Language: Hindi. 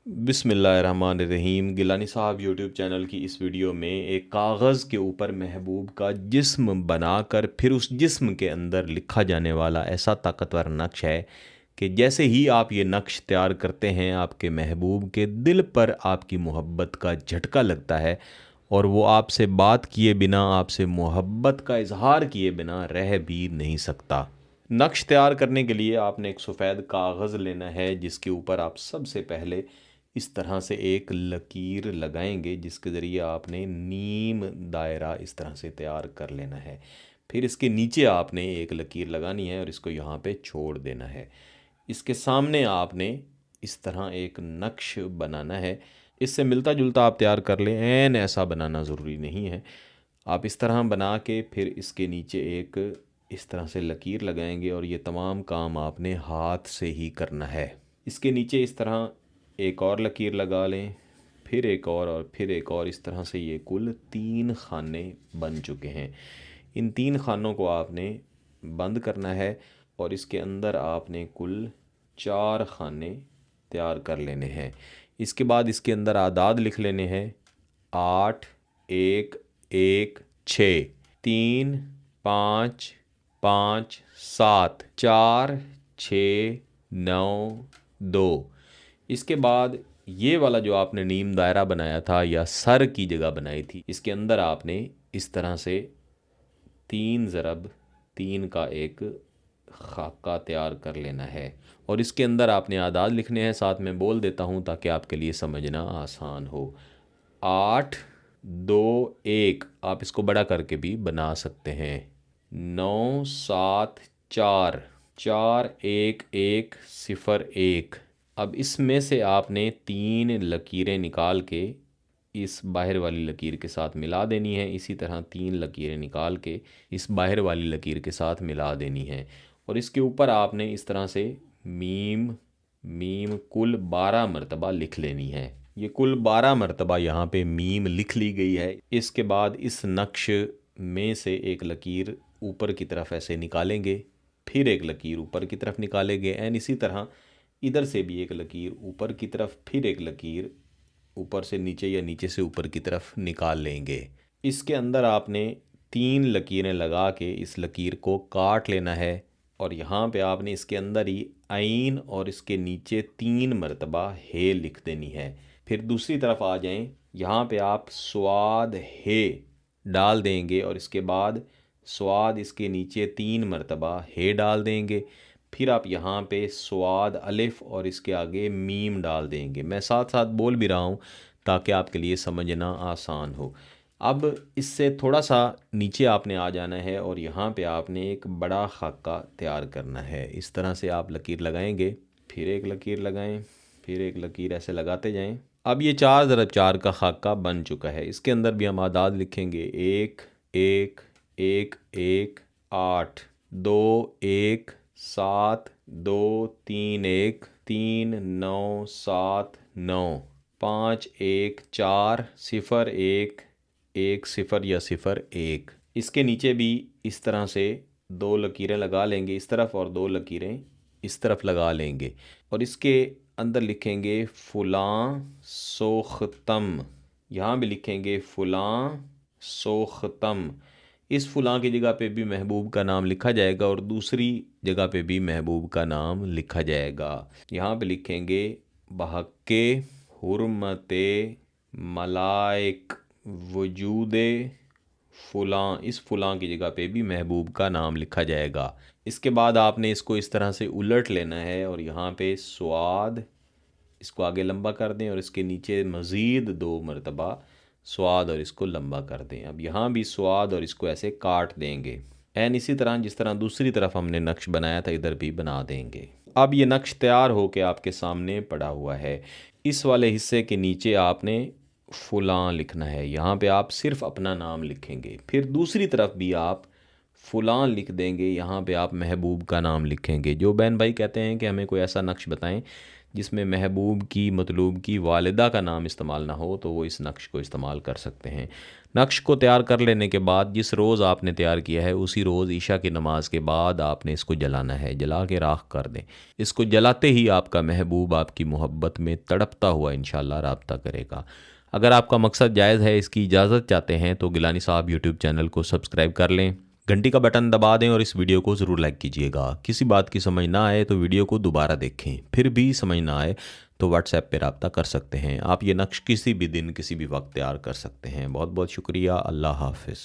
बिस्मिल्लाहिर्रहमानिर्रहीम। गिलानी साहब यूट्यूब चैनल की इस वीडियो में एक कागज़ के ऊपर महबूब का जिस्म बनाकर फिर उस जिस्म के अंदर लिखा जाने वाला ऐसा ताकतवर नक्श है कि जैसे ही आप ये नक्श तैयार करते हैं आपके महबूब के दिल पर आपकी मोहब्बत का झटका लगता है और वो आपसे बात किए बिना, आपसे मोहब्बत का इजहार किए बिना रह भी नहीं सकता। नक्श तैयार करने के लिए आपने एक सफ़ेद कागज़ लेना है जिसके ऊपर आप सबसे पहले इस तरह से एक लकीर लगाएंगे, जिसके ज़रिए आपने नीम दायरा इस तरह से तैयार कर लेना है। फिर इसके नीचे आपने एक लकीर लगानी है और इसको यहाँ पे छोड़ देना है। इसके सामने आपने इस तरह एक नक्श बनाना है। इससे मिलता जुलता आप तैयार कर लें, ऐन ऐसा बनाना ज़रूरी नहीं है। आप इस तरह बना के फिर इसके नीचे एक इस तरह से लकीर लगाएंगे और ये तमाम काम आपने हाथ से ही करना है। इसके नीचे इस तरह एक और लकीर लगा लें, फिर एक और फिर एक और, इस तरह से ये कुल 3 खाने बन चुके हैं। इन 3 खानों को आपने बंद करना है और इसके अंदर आपने कुल 4 खाने तैयार कर लेने हैं। इसके बाद इसके अंदर आदाद लिख लेने हैं 8 1 1 6 3 5 5 7 4 6 9 2। इसके बाद ये वाला जो आपने नीम दायरा बनाया था या सर की जगह बनाई थी, इसके अंदर आपने इस तरह से 3 ज़रब 3 का एक खाका तैयार कर लेना है और इसके अंदर आपने आदाद लिखने हैं। साथ में बोल देता हूँ ताकि आपके लिए समझना आसान हो। 8 2 1, आप इसको बड़ा करके भी बना सकते हैं। 9 7 4 4 1 1 0 1। अब इसमें से आपने 3 लकीरें निकाल के इस बाहर वाली लकीर के साथ मिला देनी है। इसी तरह 3 लकीरें निकाल के इस बाहर वाली लकीर के साथ मिला देनी है और इसके ऊपर आपने इस तरह से मीम मीम कुल 12 मरतबा लिख लेनी है। ये कुल 12 मरतबा यहाँ पे मीम लिख ली गई है। इसके बाद इस नक्श में से एक लकीर ऊपर की तरफ ऐसे निकालेंगे, फिर एक लकीर ऊपर की तरफ निकालेंगे, एंड इसी तरह इधर से भी एक लकीर ऊपर की तरफ, फिर एक लकीर ऊपर से नीचे या नीचे से ऊपर की तरफ निकाल लेंगे। इसके अंदर आपने 3 लकीरें लगा के इस लकीर को काट लेना है और यहाँ पे आपने इसके अंदर ही आइन और इसके नीचे 3 मरतबा हे लिख देनी है। फिर दूसरी तरफ आ जाएं, यहाँ पे आप स्वाद हे डाल देंगे और इसके बाद स्वाद इसके नीचे 3 मरतबा हे डाल देंगे। फिर आप यहाँ पे स्वाद अलिफ और इसके आगे मीम डाल देंगे। मैं साथ साथ बोल भी रहा हूँ ताकि आपके लिए समझना आसान हो। अब इससे थोड़ा सा नीचे आपने आ जाना है और यहाँ पे आपने एक बड़ा खाका तैयार करना है। इस तरह से आप लकीर लगाएंगे, फिर एक लकीर लगाएं, फिर एक लकीर, ऐसे लगाते जाएं। अब ये 4 ज़रब 4 का खाका बन चुका है। इसके अंदर भी हम आदाद लिखेंगे 1 1 1 1 8 2 1 7 2 3 1 3 9 7 9 5 1 4 0 1 1 0 या 0 1। इसके नीचे भी इस तरह से 2 लकीरें लगा लेंगे इस तरफ और 2 लकीरें इस तरफ लगा लेंगे और इसके अंदर लिखेंगे फ़ुलां सोख्तम। यहाँ भी लिखेंगे फ़ुलां सोख्तम। इस फ़ुलां की जगह पे भी महबूब का नाम लिखा जाएगा और दूसरी जगह पे भी महबूब का नाम लिखा जाएगा। यहाँ पे लिखेंगे बहक्के हुर्मते मलाइक वजूदे फ़ुलां। इस फ़ुलां की जगह पे भी महबूब का नाम लिखा जाएगा। इसके बाद आपने इसको इस तरह से उलट लेना है और यहाँ पे स्वाद, इसको आगे लंबा कर दें और इसके नीचे मज़ीद 2 मरतबा स्वाद और इसको लंबा कर दें। अब यहाँ भी स्वाद और इसको ऐसे काट देंगे, एन इसी तरह जिस तरह दूसरी तरफ हमने नक्श बनाया था इधर भी बना देंगे। अब ये नक्श तैयार हो के आपके सामने पड़ा हुआ है। इस वाले हिस्से के नीचे आपने फ़ुलां लिखना है। यहाँ पे आप सिर्फ अपना नाम लिखेंगे। फिर दूसरी तरफ भी आप फ़ुलां लिख देंगे, यहाँ पे आप महबूब का नाम लिखेंगे। जो बहन भाई कहते हैं कि हमें कोई ऐसा नक्श बताएं जिसमें महबूब की मतलूब की वालिदा का नाम इस्तेमाल ना हो तो वो इस नक्श को इस्तेमाल कर सकते हैं। नक्श को तैयार कर लेने के बाद जिस रोज़ आपने तैयार किया है उसी रोज़ ईशा की नमाज के बाद आपने इसको जलाना है, जला के राख कर दें। इसको जलाते ही आपका महबूब आपकी मोहब्बत में तड़पता हुआ इंशाल्लाह राब्ता करेगा। अगर आपका मकसद जायज़ है, इसकी इजाज़त चाहते हैं तो गिलानी साहब यूट्यूब चैनल को सब्सक्राइब कर लें, घंटी का बटन दबा दें और इस वीडियो को ज़रूर लाइक कीजिएगा। किसी बात की समझ ना आए तो वीडियो को दोबारा देखें, फिर भी समझ ना आए तो व्हाट्सएप पे रब्ता कर सकते हैं। आप ये नक्श किसी भी दिन किसी भी वक्त तैयार कर सकते हैं। बहुत बहुत शुक्रिया। अल्लाह हाफ़िज़।